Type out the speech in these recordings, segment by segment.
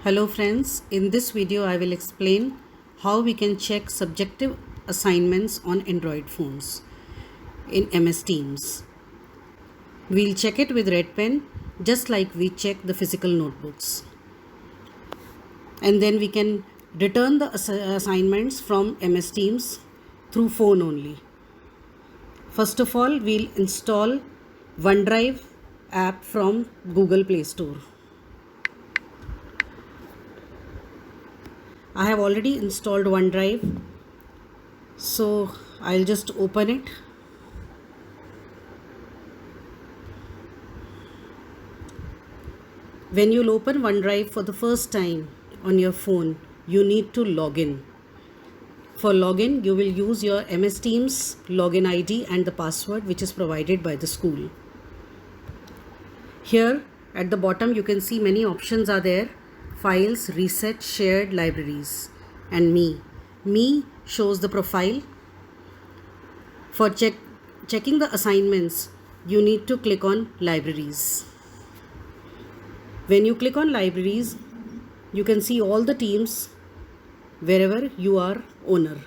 Hello friends, in this video I will explain how we can check subjective assignments on Android phones in MS Teams. We'll check it with Red Pen just like we check the physical notebooks. And then we can return the assignments from MS Teams through phone only. First of all, we'll install OneDrive app from Google Play Store. I have already installed OneDrive, so I'll just open it. When you'll open OneDrive for the first time on your phone, you need to log in. For login, you will use your MS Teams login ID and the password which is provided by the school. Here at the bottom you can see many options are there. Files, reset, shared, libraries, and me. Me shows the profile. For checking the assignments, you need to click on libraries. When you click on libraries, you can see all the teams wherever you are owner.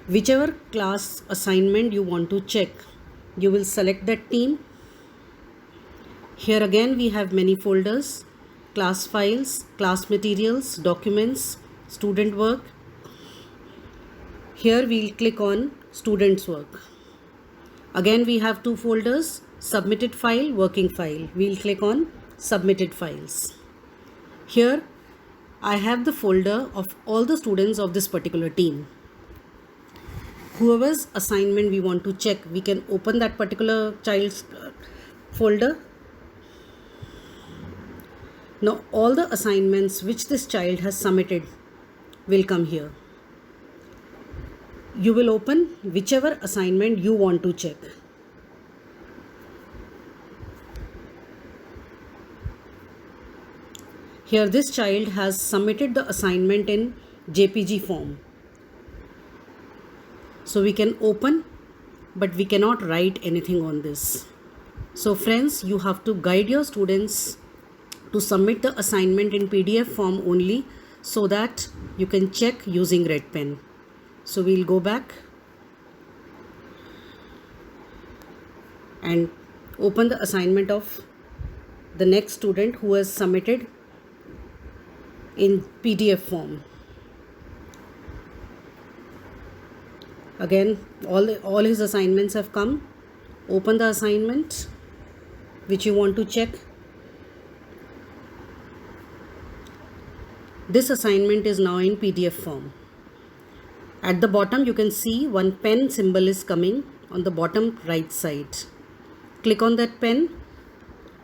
Whichever class assignment you want to check, you will select that team. Here again we have many folders: class files, class materials, documents, student work. Here we'll click on students work. Again we have two folders: submitted file, working file. We'll click on submitted files. Here I have the folder of all the students of this particular team. Whoever's assignment we want to check, we can open that particular child's folder. Now all the assignments which this child has submitted will come here. You will open whichever assignment you want to check. Here this child has submitted the assignment in JPG form. So we can open, but we cannot write anything on this. So friends, you have to guide your students to submit the assignment in PDF form only, so that you can check using Red Pen. So we'll go back and open the assignment of the next student who has submitted in PDF form. Again, all his assignments have come. Open the assignment which you want to check. This assignment is now in PDF form. At the bottom you can see one pen symbol is coming on the bottom right side. Click on that pen.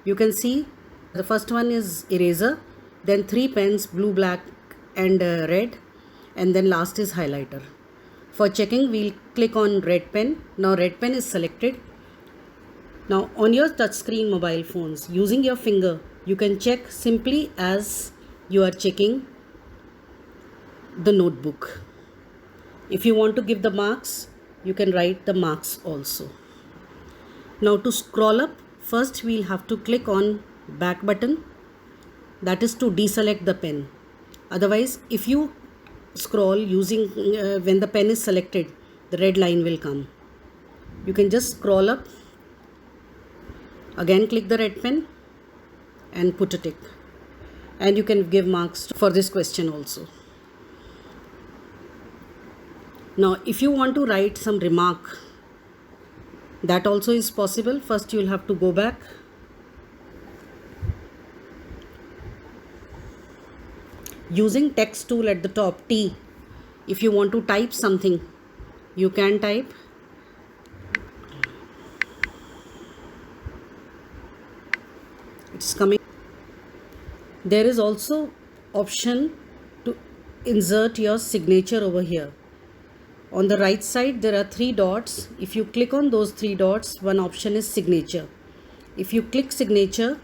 You can see the first one is eraser, then three pens, blue, black and red, and then last is highlighter. For checking, we'll click on Red Pen. Now Red Pen is selected. Now on your touchscreen mobile phones, using your finger, you can check simply as you are checking the notebook. If you want to give the marks, you can write the marks also. Now to scroll up, first we'll have to click on back button. That is to deselect the pen. Otherwise, if you scroll using when the pen is selected, the red line will come. You can just scroll up, again click the red pen and put a tick, and you can give marks for this question also. Now if you want to write some remark, that also is possible. First you will have to go back. Using text tool at the top, T, if you want to type something, you can type. It's coming. There is also option to insert your signature over here. On the right side there are three dots. If you click on those three dots, one option is signature. If you click signature,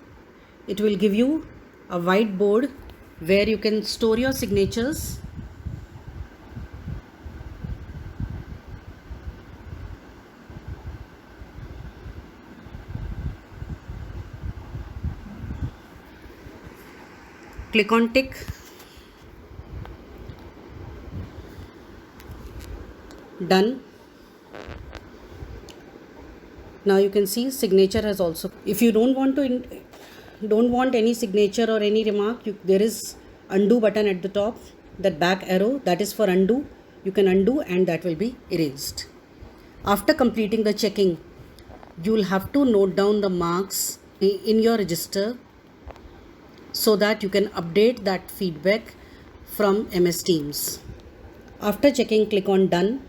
it will give you a whiteboard where you can store your signatures. Click on tick. Done. Now you can see signature has also. If you don't want any signature or any remark, there is undo button at the top. That back arrow, that is for undo. You can undo and that will be erased. After completing the checking, you will have to note down the marks in your register so that you can update that feedback from MS Teams. After checking, click on done.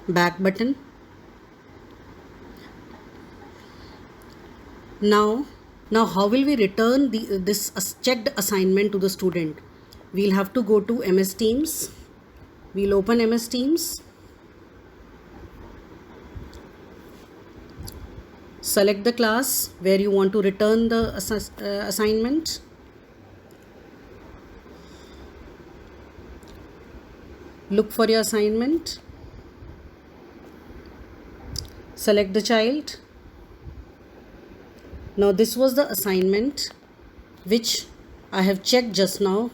Back button. Now how will we return this checked assignment to the student? We'll have to go to MS Teams. We'll open MS Teams. Select the class where you want to return the assignment. Look for your assignment. Select the child. Now this was the assignment which I have checked just now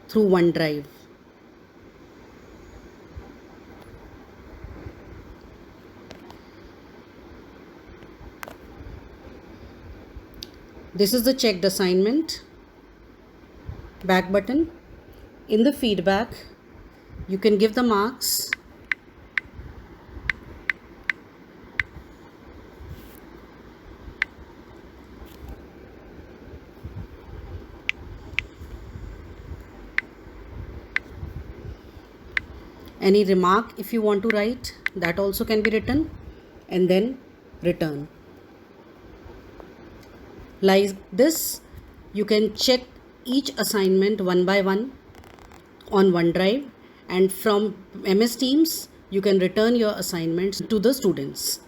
through OneDrive. This is the checked assignment. Back button. In the feedback, you can give the marks. Any remark if you want to write, that also can be written, and then return. Like this, you can check each assignment one by one on OneDrive, and from MS Teams, you can return your assignments to the students.